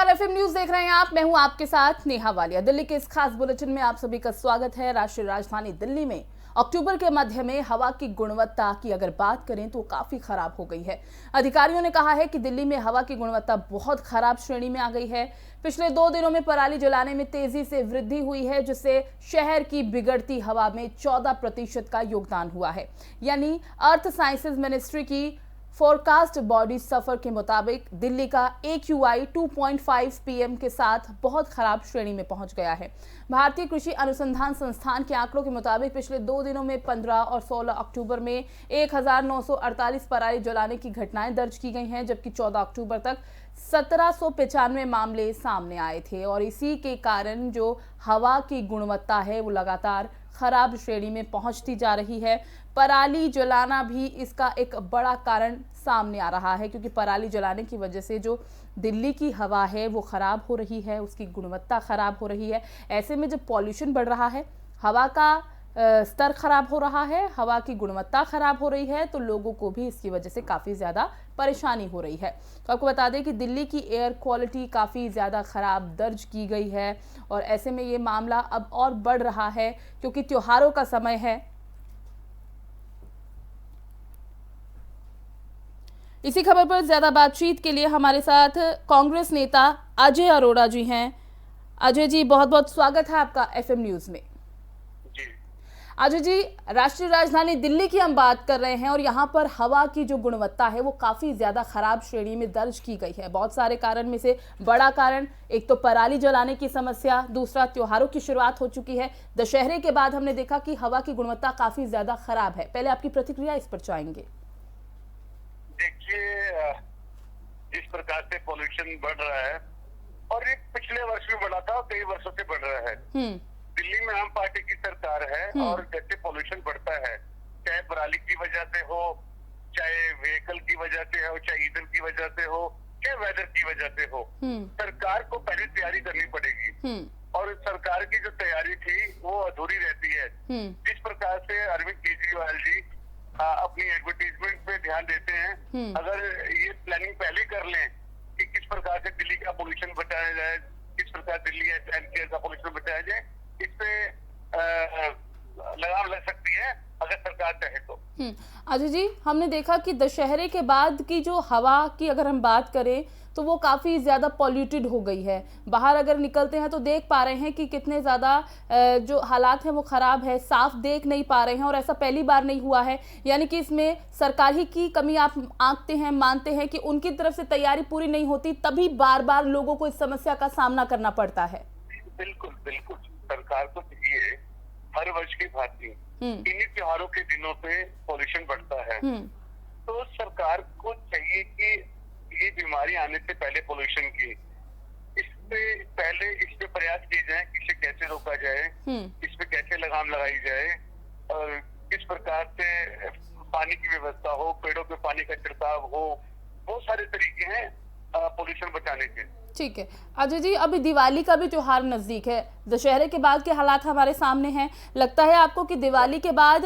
नमस्कार, FM news देख रहे हैं आप। मैं हूं आपके साथ नेहा वालिया। दिल्ली के इस खास बुलेटिन में आप सभी का स्वागत है। राष्ट्रीय राजधानी दिल्ली में अक्टूबर के मध्य में हवा की गुणवत्ता की अगर बात करें तो काफी खराब हो गई है। अधिकारियों ने कहा है कि दिल्ली में हवा की गुणवत्ता बहुत खराब श्रेणी में आ गई है। पिछले 2 दिनों में पराली जलाने में तेजी से वृद्धि हुई है, जिससे शहर की बिगड़ती हवा में 14% का योगदान हुआ है। यानी अर्थ साइंसेज मिनिस्ट्री की फोरकास्ट बॉडी सफर के मुताबिक दिल्ली का AQI 2.5 PM के साथ बहुत खराब श्रेणी में पहुंच गया है। भारतीय कृषि अनुसंधान संस्थान के आंकड़ों के मुताबिक पिछले 2 दिनों में 15 और 16 अक्टूबर में 1948 पराली जलाने की घटनाएं दर्ज की गई हैं, जबकि 14 अक्टूबर तक 1795 मामले सामने आए थे। और इसी के कारण जो हवा की गुणवत्ता है वो लगातार खराब श्रेणी में पहुंचती जा रही है। पराली जलाना भी इसका एक बड़ा कारण सामने आ रहा है, क्योंकि पराली जलाने की वजह से जो दिल्ली की हवा है वो खराब हो रही है, उसकी गुणवत्ता खराब हो रही है। ऐसे में जब पॉल्यूशन बढ़ रहा है, हवा का स्तर खराब हो रहा है, हवा की गुणवत्ता खराब हो रही है, तो लोगों को भी इसकी वजह से काफ़ी ज़्यादा परेशानी हो रही है। तो आपको बता दें कि दिल्ली की एयर क्वालिटी काफ़ी ज़्यादा ख़राब दर्ज की गई है और ऐसे में ये मामला अब और बढ़ रहा है, क्योंकि त्योहारों का समय है। इसी खबर पर ज़्यादा बातचीत के लिए हमारे साथ कांग्रेस नेता अजय अरोड़ा जी हैं। अजय जी, बहुत बहुत स्वागत है आपका एफएम न्यूज़ में। अजय जी, राष्ट्रीय राजधानी दिल्ली की हम बात कर रहे हैं और यहाँ पर हवा की जो गुणवत्ता है वो काफ़ी ज़्यादा खराब श्रेणी में दर्ज की गई है। बहुत सारे कारण में से बड़ा कारण एक तो पराली जलाने की समस्या, दूसरा त्योहारों की शुरुआत हो चुकी है। दशहरे के बाद हमने देखा कि हवा की गुणवत्ता काफ़ी ज़्यादा खराब है। पहले आपकी प्रतिक्रिया इस पर चाहेंगे। देखिए, जिस प्रकार से पोल्यूशन बढ़ रहा है और ये पिछले वर्ष भी बढ़ा था और कई वर्षों से बढ़ रहा है। दिल्ली में आम पार्टी की सरकार है और जैसे पोल्यूशन बढ़ता है, चाहे पराली की वजह से हो, चाहे व्हीकल की वजह से हो, चाहे ईंधन की वजह से हो, चाहे वेदर की वजह से हो, सरकार को पहले तैयारी करनी पड़ेगी। और सरकार की जो तैयारी थी वो अधूरी रहती है। जिस प्रकार से अरविंद केजरीवाल जी अपनी एडवर्टीजमेंट पे ध्यान देते हैं, अगर ये प्लानिंग पहले कर लें कि किस प्रकार से दिल्ली का पोल्यूशन बचाया जाए, किस प्रकार दिल्ली एनसीआर का पोल्यूशन बचाया जाए, इस पे लगाम लग सकती है अगर सरकार चाहे तो। अजय जी, हमने देखा कि दशहरे के बाद की जो हवा की अगर हम बात करें तो वो काफ़ी ज़्यादा पॉल्यूटेड हो गई है। बाहर अगर निकलते हैं तो देख पा रहे हैं कि कितने ज़्यादा जो हालात हैं वो ख़राब है, साफ देख नहीं पा रहे हैं और ऐसा पहली बार नहीं हुआ है। यानी कि इसमें सरकार ही की कमी आप आंकते हैं, मानते हैं कि उनकी तरफ से तैयारी पूरी नहीं होती, तभी बार बार लोगों को इस समस्या का सामना करना पड़ता है। बिल्कुल बिल्कुल, सरकार को चाहिए हर वर्ष की भांति इन्हीं त्योहारों के दिनों पे पोल्यूशन बढ़ता है, तो सरकार को चाहिए कि ये बीमारी आने से पहले पोल्यूशन की इस पे प्रयास किए जाए कि इसे कैसे रोका जाए, इस पे कैसे लगाम लगाई जाए और किस प्रकार से पानी की व्यवस्था हो, पेड़ों पे पानी का छिड़काव हो। बहुत सारे तरीके हैं पोल्यूशन बचाने के। ठीक है अजय जी, अभी दिवाली का भी त्योहार नजदीक है, दशहरे के बाद के हालात हमारे सामने हैं। लगता है आपको कि दिवाली के बाद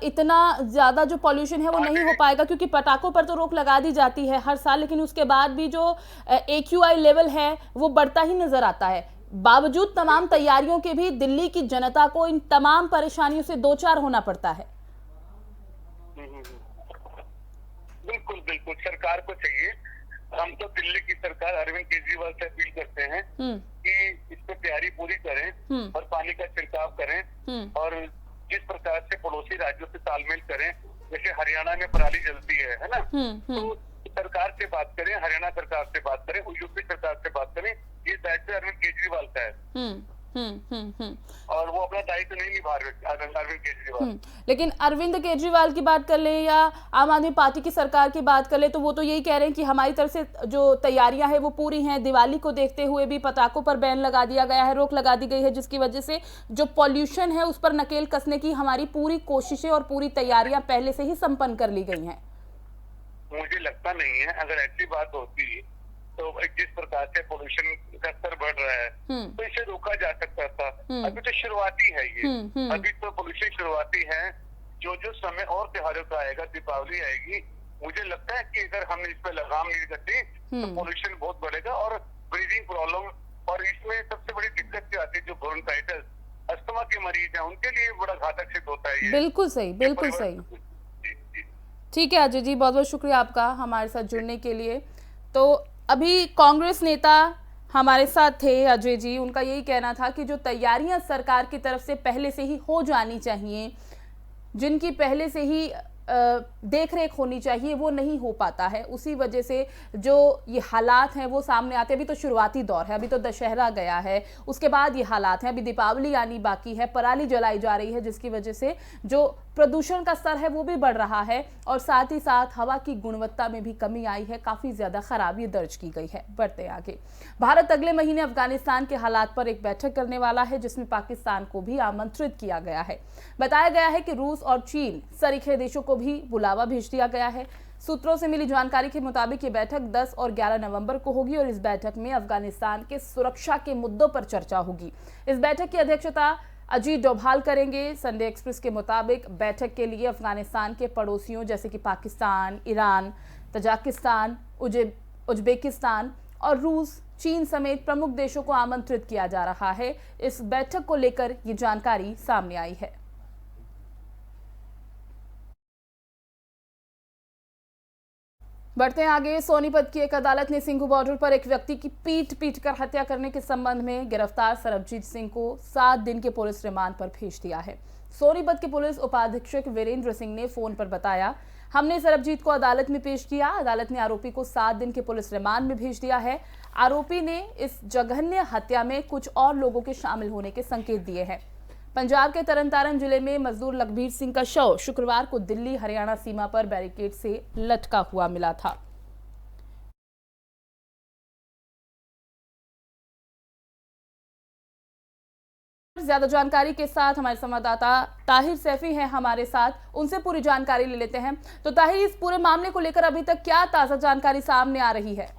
इतना ज्यादा जो पॉल्यूशन है वो नहीं हो पाएगा, क्योंकि पटाखों पर तो रोक लगा दी जाती है हर साल, लेकिन उसके बाद भी जो AQI लेवल है वो बढ़ता ही नजर आता है। बावजूद तमाम तैयारियों के भी दिल्ली की जनता को इन तमाम परेशानियों से दो चार होना पड़ता है। बिल्कुल बिल्कुल, सरकार को चाहिए, हम तो दिल्ली की सरकार अरविंद केजरीवाल से अपील करते हैं कि इस पर तैयारी पूरी करें और पानी का छिड़काव करें और जिस प्रकार से पड़ोसी राज्यों से तालमेल करें, जैसे हरियाणा में पराली जलती है ना, तो सरकार से बात करें, हरियाणा सरकार से बात करें, यूपी सरकार से बात करें। ये दायित्व अरविंद केजरीवाल का है और वो अपना दायित्व नहीं निभा रहे अरविंद केजरीवाल। लेकिन अरविंद केजरीवाल की बात कर ले या आम आदमी पार्टी की सरकार की बात कर ले तो वो तो यही कह रहे हैं कि हमारी तरफ से जो तैयारियां हैं वो पूरी हैं। दिवाली को देखते हुए भी पटाखों पर बैन लगा दिया गया है, रोक लगा दी गई है, जिसकी वजह से जो पॉल्यूशन है उस पर नकेल कसने की हमारी पूरी कोशिशें और पूरी तैयारियां पहले से ही संपन्न कर ली गई हैं। मुझे लगता नहीं है, अगर ऐसी बात होती तो जिस प्रकार से पोल्यूशन का स्तर बढ़ रहा है तो इसे रोका जा सकता था। अभी तो शुरुआती है ये, अभी तो पोल्यूशन शुरुआती है। जो जो समय और त्योहारों का आएगा, दीपावली आएगी, मुझे लगता है कि अगर हमने इस पे लगाम नहीं कसी तो पोल्यूशन बहुत बढ़ेगा और ब्रीदिंग प्रॉब्लम, और इसमें सबसे बड़ी दिक्कत क्या आती है, जो ब्रोंकाइटिस, अस्थमा के मरीज हैं, उनके लिए बड़ा घातक सिद्ध होता है ये। बिल्कुल सही, बिल्कुल सही। जी, जी। ठीक है अजय जी, बहुत बहुत शुक्रिया आपका हमारे साथ जुड़ने के लिए। तो अभी कांग्रेस नेता हमारे साथ थे अजय जी, उनका यही कहना था कि जो तैयारियां सरकार की तरफ से पहले से ही हो जानी चाहिए, जिनकी पहले से ही देख रेख होनी चाहिए, वो नहीं हो पाता है। उसी वजह से जो ये हालात हैं वो सामने आते हैं। अभी तो शुरुआती दौर है, अभी तो दशहरा गया है, उसके बाद ये हालात हैं, अभी दीपावली आनी बाकी है, पराली जलाई जा रही है, जिसकी वजह से जो प्रदूषण का स्तर है वो भी बढ़ रहा है और साथ ही साथ हवा की गुणवत्ता में भी कमी आई है, काफी ज्यादा खराबी दर्ज की गई है। बढ़ते आगे, भारत अगले महीने अफगानिस्तान के हालात पर एक बैठक करने वाला है, जिसमें पाकिस्तान को भी आमंत्रित किया गया है। बताया गया है कि रूस और चीन सरीखे देशों को भी बुलावा भेज दिया गया है। सूत्रों से मिली जानकारी के मुताबिक ये बैठक 10 और 11 नवंबर को होगी और इस बैठक में अफगानिस्तान के सुरक्षा के मुद्दों पर चर्चा होगी। इस बैठक की अध्यक्षता अजीत डोभाल करेंगे। संडे एक्सप्रेस के मुताबिक बैठक के लिए अफगानिस्तान के पड़ोसियों जैसे कि पाकिस्तान, ईरान, तजाकिस्तान, उज्बेकिस्तान और रूस, चीन समेत प्रमुख देशों को आमंत्रित किया जा रहा है। इस बैठक को लेकर ये जानकारी सामने आई है। बढ़ते हैं आगे, सोनीपत की एक अदालत ने सिंघू बॉर्डर पर एक व्यक्ति की पीट कर हत्या करने के संबंध में गिरफ्तार सरबजीत सिंह को 7 दिन के पुलिस रिमांड पर भेज दिया है। सोनीपत के पुलिस उपाधीक्षक वीरेंद्र सिंह ने फोन पर बताया, हमने सरबजीत को अदालत में पेश किया। अदालत ने आरोपी को 7 दिन के पुलिस रिमांड में भेज दिया है। आरोपी ने इस जघन्य हत्या में कुछ और लोगों के शामिल होने के संकेत दिए हैं। पंजाब के तरनतारन जिले में मजदूर लखबीर सिंह का शव शुक्रवार को दिल्ली हरियाणा सीमा पर बैरिकेड से लटका हुआ मिला था। ज्यादा जानकारी के साथ हमारे संवाददाता ताहिर सैफी हैं हमारे साथ, उनसे पूरी जानकारी ले लेते हैं। तो ताहिर, इस पूरे मामले को लेकर अभी तक क्या ताजा जानकारी सामने आ रही है?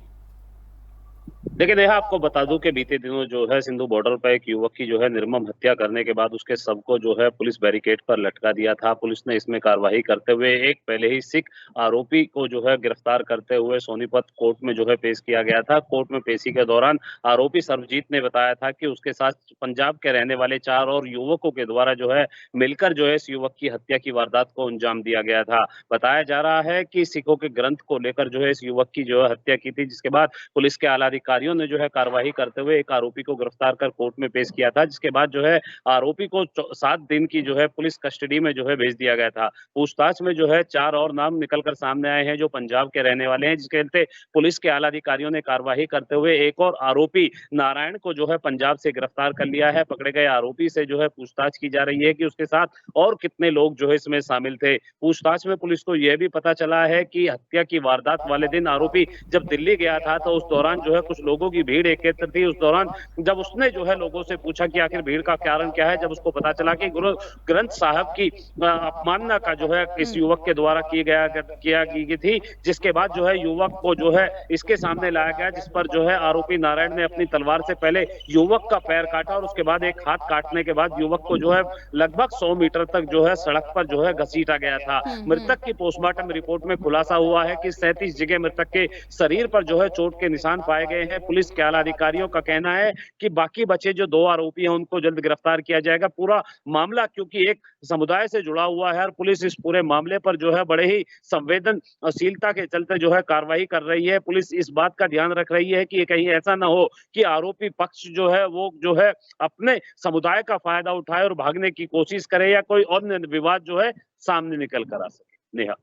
देखिए नेहा, आपको बता दूं कि बीते दिनों जो है सिंधु बॉर्डर पर एक युवक की जो है निर्मम हत्या करने के बाद उसके शव को जो है पुलिस बैरिकेड पर लटका दिया था। पुलिस ने इसमें कार्रवाई करते हुए एक पहले ही सिख आरोपी को जो है गिरफ्तार करते हुए सोनीपत कोर्ट में जो है पेश किया गया था। कोर्ट में पेशी के दौरान आरोपी सरबजीत ने बताया था कि उसके साथ पंजाब के रहने वाले 4 और युवकों के द्वारा जो है मिलकर जो है इस युवक की हत्या की वारदात को अंजाम दिया गया था। बताया जा रहा है कि सिखों के ग्रंथ को लेकर जो है इस युवक की जो है हत्या की थी, जिसके बाद पुलिस के आला अधिकारियों ने जो है कार्रवाई करते हुए एक आरोपी को गिरफ्तार कर कोर्ट में पेश किया था, जिसके बाद जो है आरोपी को 7 दिन की जो है पुलिस कस्टडी में जो है भेज दिया गया था। पूछताछ में जो है 4 और नाम निकलकर सामने आए हैं जो पंजाब के रहने वाले हैं, जिसके चलते पुलिस के आला अधिकारियों ने कार्रवाई करते हुए एक और आरोपी नारायण को जो है पंजाब से गिरफ्तार कर लिया है। पकड़े गए आरोपी से जो है पूछताछ की जा रही है कि उसके साथ और कितने लोग जो है इसमें शामिल थे। पूछताछ में पुलिस को यह भी पता चला है कि हत्या की वारदात वाले दिन आरोपी जब दिल्ली गया था तो उस दौरान जो है कुछ लोगों की भीड़ एकत्र थी। उस दौरान जब उसने जो है लोगों से पूछा कि आखिर भीड़ का कारण क्या है, जब उसको पता चला कि गुरु ग्रंथ साहब की अपमानना का जो है इस युवक के द्वारा किया गई थी, जिसके बाद जो है युवक को जो है इसके सामने लाया गया, जिस पर जो है आरोपी नारायण ने अपनी तलवार से पहले युवक का पैर काटा और उसके बाद एक हाथ काटने के बाद युवक को जो है लगभग 100 मीटर तक जो है सड़क पर जो है घसीटा गया था। मृतक की पोस्टमार्टम रिपोर्ट में खुलासा हुआ है कि 37 जगह मृतक के शरीर पर जो है चोट के निशान पाए गए हैं। पुलिस के आला अधिकारियों का कहना है कि बाकी बचे जो 2 आरोपी हैं उनको जल्द गिरफ्तार किया जाएगा। पूरा मामला क्योंकि एक समुदाय से जुड़ा हुआ है और पुलिस इस पूरे मामले पर जो है बड़े ही संवेदनशीलता के चलते जो है कार्रवाई कर रही है। पुलिस इस बात का ध्यान रख रही है कि कहीं ऐसा ना हो कि आरोपी पक्ष जो है वो जो है अपने समुदाय का फायदा उठाए और भागने की कोशिश करे या कोई अन्य विवाद जो है सामने निकल कर आ सके। नेहा,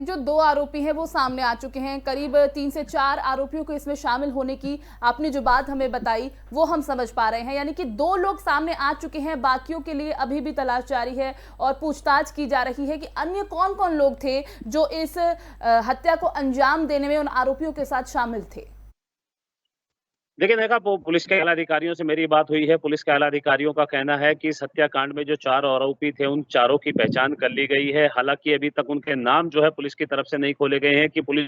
जो 2 आरोपी हैं वो सामने आ चुके हैं, करीब 3 से 4 आरोपियों को इसमें शामिल होने की आपने जो बात हमें बताई वो हम समझ पा रहे हैं, यानी कि 2 लोग सामने आ चुके हैं, बाकियों के लिए अभी भी तलाश जारी है और पूछताछ की जा रही है कि अन्य कौन कौन लोग थे जो इस हत्या को अंजाम देने में उन आरोपियों के साथ शामिल थे। देखिए देखा, पुलिस के आला अधिकारियों से मेरी बात हुई है। पुलिस के आला अधिकारियों का कहना है कि इस हत्याकांड में जो 4 आरोपी थे उन चारों की पहचान कर ली गई है। हालांकि अभी तक उनके नाम जो है पुलिस की तरफ से नहीं खोले गए हैं कि पुलिस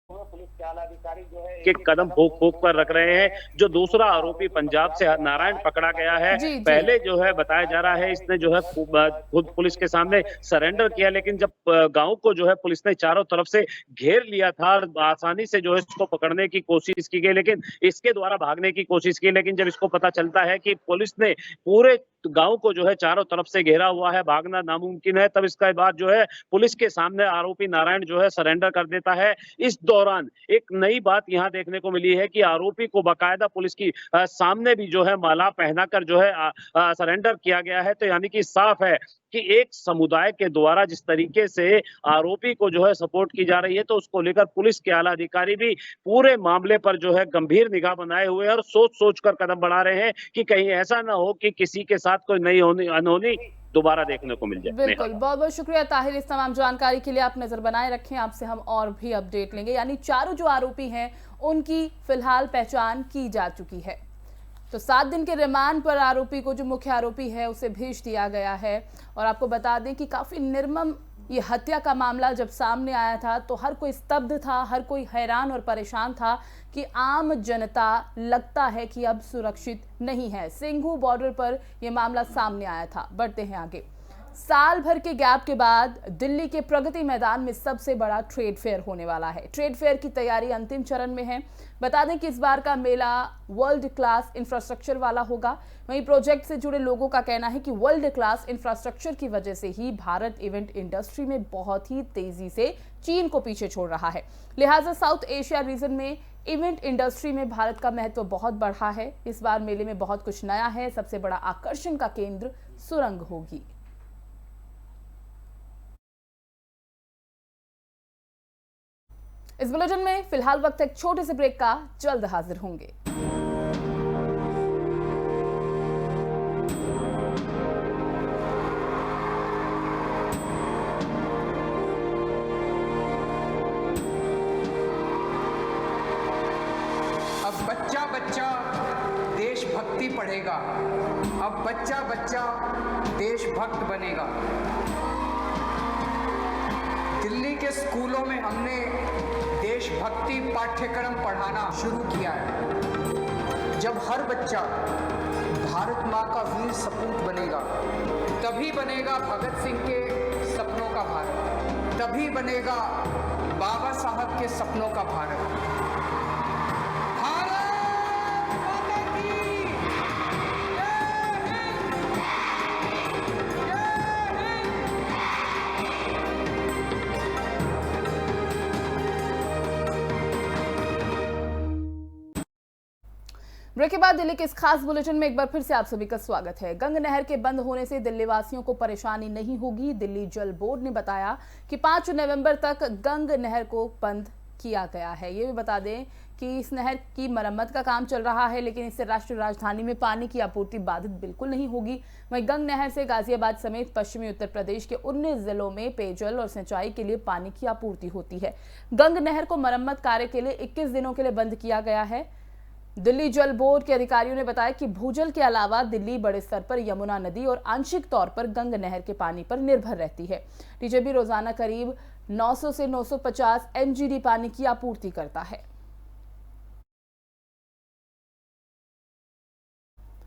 के आला अधिकारी जो है एक एक कदम फूक फूक कर रख रहे हैं। जो दूसरा आरोपी पंजाब से नारायण पकड़ा गया है, जी जी। पहले जो है बताया जा रहा है इसने जो है खुद पुलिस के सामने सरेंडर किया, लेकिन जब गांव को जो है पुलिस ने चारों तरफ से घेर लिया था और आसानी से जो है इसको पकड़ने की कोशिश की गई, लेकिन इसके द्वारा भागने की कोशिश की, लेकिन जब इसको पता चलता है कि पुलिस ने पूरे गांव को जो है चारों तरफ से घेरा हुआ है, भागना नामुमकिन है, तब इसके बाद जो है पुलिस के सामने आरोपी नारायण जो है सरेंडर कर देता है। इस दौरान एक नई बात यहां देखने को मिली है कि आरोपी को बाकायदा पुलिस की सामने भी जो है माला पहनाकर जो है सरेंडर किया गया है। तो यानी कि साफ है कि एक समुदाय के द्वारा जिस तरीके से आरोपी को जो है सपोर्ट की जा रही है, तो उसको लेकर पुलिस के आला अधिकारी भी पूरे मामले पर जो है गंभीर निगाह बनाए हुए हैं और सोच सोच कर कदम बढ़ा रहे हैं कि कहीं ऐसा ना हो कि किसी के साथ कोई नई अनहोनी दोबारा देखने को मिल जाए। बिल्कुल, बहुत बहुत शुक्रिया ताहिर इस तमाम जानकारी के लिए। आप नजर बनाए रखें, आपसे हम और भी अपडेट लेंगे। यानी चारों जो आरोपी हैं उनकी फिलहाल पहचान की जा चुकी है। तो 7 दिन के रिमांड पर आरोपी को, जो मुख्य आरोपी है, उसे भेज दिया गया है। और आपको बता दें कि काफी निर्मम ये हत्या का मामला जब सामने आया था तो हर कोई स्तब्ध था, हर कोई हैरान और परेशान था कि आम जनता लगता है कि अब सुरक्षित नहीं है। सिंघू बॉर्डर पर यह मामला सामने आया था। बढ़ते हैं आगे। साल भर के गैप के बाद दिल्ली के प्रगति मैदान में सबसे बड़ा ट्रेड फेयर होने वाला है। ट्रेड फेयर की तैयारी अंतिम चरण में है। बता दें कि इस बार का मेला वर्ल्ड क्लास इंफ्रास्ट्रक्चर वाला होगा। वहीं प्रोजेक्ट से जुड़े लोगों का कहना है कि वर्ल्ड क्लास इंफ्रास्ट्रक्चर की वजह से ही भारत इवेंट इंडस्ट्री में बहुत ही तेजी से चीन को पीछे छोड़ रहा है। लिहाजा साउथ एशिया रीजन में इवेंट इंडस्ट्री में भारत का महत्व बहुत बढ़ा है। इस बार मेले में बहुत कुछ नया है। सबसे बड़ा आकर्षण का केंद्र सुरंग होगी। इस बुलेटिन में फिलहाल वक्त एक छोटे से ब्रेक का, जल्द हाजिर होंगे। अब बच्चा बच्चा देशभक्ति पढ़ेगा, अब बच्चा बच्चा देशभक्त बनेगा। दिल्ली के स्कूलों में हमने देशभक्ति पाठ्यक्रम पढ़ाना शुरू किया है। जब हर बच्चा भारत माँ का वीर सपूत बनेगा, तभी बनेगा भगत सिंह के सपनों का भारत, तभी बनेगा बाबा साहब के सपनों का भारत। ब्रेक के बाद दिल्ली के इस खास बुलेटिन में एक बार फिर से आप सभी का स्वागत है। गंग नहर के बंद होने से दिल्ली वासियों को परेशानी नहीं होगी। दिल्ली जल बोर्ड ने बताया कि 5 नवंबर तक गंग नहर को बंद किया गया है। ये भी बता दें कि इस नहर की मरम्मत का काम चल रहा है, लेकिन इससे राष्ट्रीय राजधानी में पानी की आपूर्ति बाधित बिल्कुल नहीं होगी। वहीं गंग नहर से गाजियाबाद समेत पश्चिमी उत्तर प्रदेश के 19 जिलों में पेयजल और सिंचाई के लिए पानी की आपूर्ति होती है। गंग नहर को मरम्मत कार्य के लिए 21 दिनों के लिए बंद किया गया है। दिल्ली जल बोर्ड के अधिकारियों ने बताया कि भूजल के अलावा दिल्ली बड़े स्तर पर यमुना नदी और आंशिक तौर पर गंग नहर के पानी पर निर्भर रहती है। टीजेबी रोजाना करीब 900 से 950 एमजीडी पानी की आपूर्ति करता है।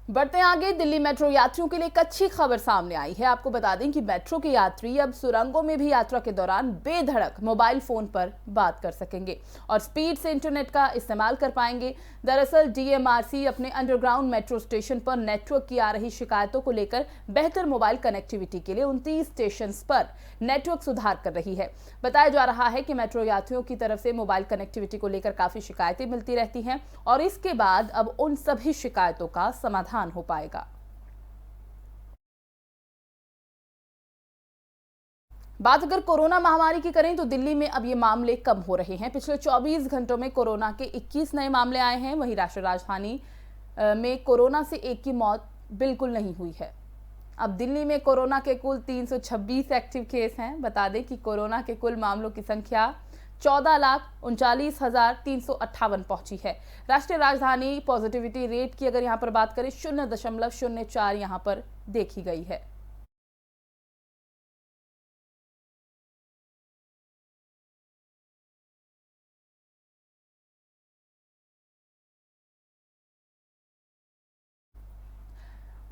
बढ़ते आगे, दिल्ली मेट्रो यात्रियों के लिए एक अच्छी खबर सामने आई है। आपको बता दें कि मेट्रो के यात्री अब सुरंगों में भी यात्रा के दौरान बेधड़क मोबाइल फोन पर बात कर सकेंगे और स्पीड से इंटरनेट का इस्तेमाल कर पाएंगे। दरअसल डीएमआरसी अपने अंडरग्राउंड मेट्रो स्टेशन पर नेटवर्क की आ रही शिकायतों को लेकर बेहतर मोबाइल कनेक्टिविटी के लिए 29 स्टेशन पर नेटवर्क सुधार कर रही है। बताया जा रहा है कि मेट्रो यात्रियों की तरफ से मोबाइल कनेक्टिविटी को लेकर काफी शिकायतें मिलती रहती हैं और इसके बाद अब उन सभी शिकायतों का समाधान हो पाएगा। बात अगर कोरोना महामारी की करें तो दिल्ली में अब ये मामले कम हो रहे हैं। पिछले 24 घंटों में कोरोना के 21 नए मामले आए हैं। वहीं राष्ट्रीय राजधानी में कोरोना से एक की मौत बिल्कुल नहीं हुई है। अब दिल्ली में कोरोना के कुल 326 एक्टिव केस हैं। बता दें कि कोरोना के कुल मामलों की संख्या 14,39,358 पहुंची है। राष्ट्रीय राजधानी पॉजिटिविटी रेट की अगर यहां पर बात करें 0.04 यहां पर देखी गई है।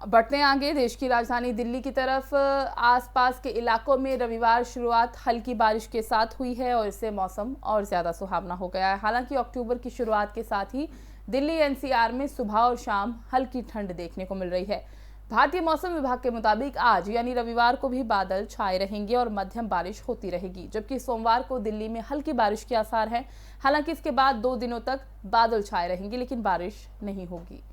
बढ़ते हैं आगे देश की राजधानी दिल्ली की तरफ। आसपास के इलाकों में रविवार शुरुआत हल्की बारिश के साथ हुई है और इससे मौसम और ज्यादा सुहावना हो गया है। हालांकि अक्टूबर की शुरुआत के साथ ही दिल्ली एनसीआर में सुबह और शाम हल्की ठंड देखने को मिल रही है। भारतीय मौसम विभाग के मुताबिक आज यानी रविवार को भी बादल छाए रहेंगे और मध्यम बारिश होती रहेगी, जबकि सोमवार को दिल्ली में हल्की बारिश के आसार हैं। हालांकि इसके बाद 2 दिनों तक बादल छाए रहेंगे लेकिन बारिश नहीं होगी।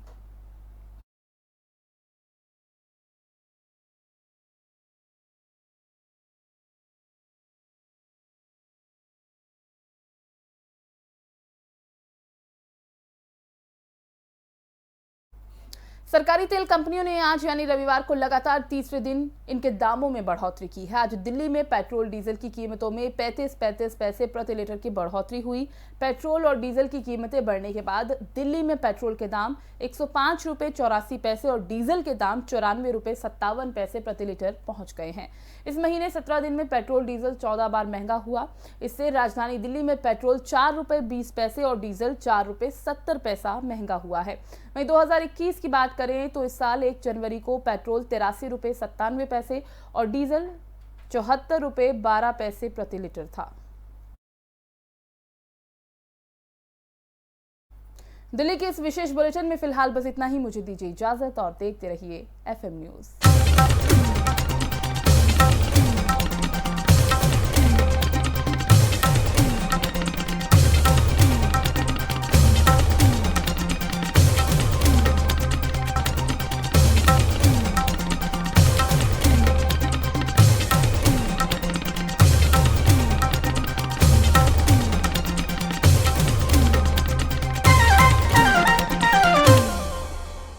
सरकारी तेल कंपनियों ने आज यानी रविवार को लगातार तीसरे दिन इनके दामों में बढ़ोतरी की है। आज दिल्ली में पेट्रोल डीजल की कीमतों में 35 पैसे प्रति लीटर की बढ़ोतरी हुई। पेट्रोल और डीजल की कीमतें बढ़ने के बाद दिल्ली में पेट्रोल के दाम 105 रुपये 84 पैसे और डीजल के दाम 94 रुपये 57 पैसे प्रति लीटर पहुंच गए हैं। इस महीने 17 दिन में पेट्रोल डीजल 14 बार महंगा हुआ। इससे राजधानी दिल्ली में पेट्रोल 4 रुपये 20 पैसे और डीजल 4 रुपये 70 पैसा महंगा हुआ है। वहीं 2021 की बात करें तो इस साल 1 जनवरी को पेट्रोल 83 रुपये 97 पैसे और डीजल 74 रुपये 12 पैसे प्रति लीटर था। दिल्ली के इस विशेष बुलेटिन में फिलहाल बस इतना ही। मुझे दीजिए इजाजत और देखते रहिए FM न्यूज।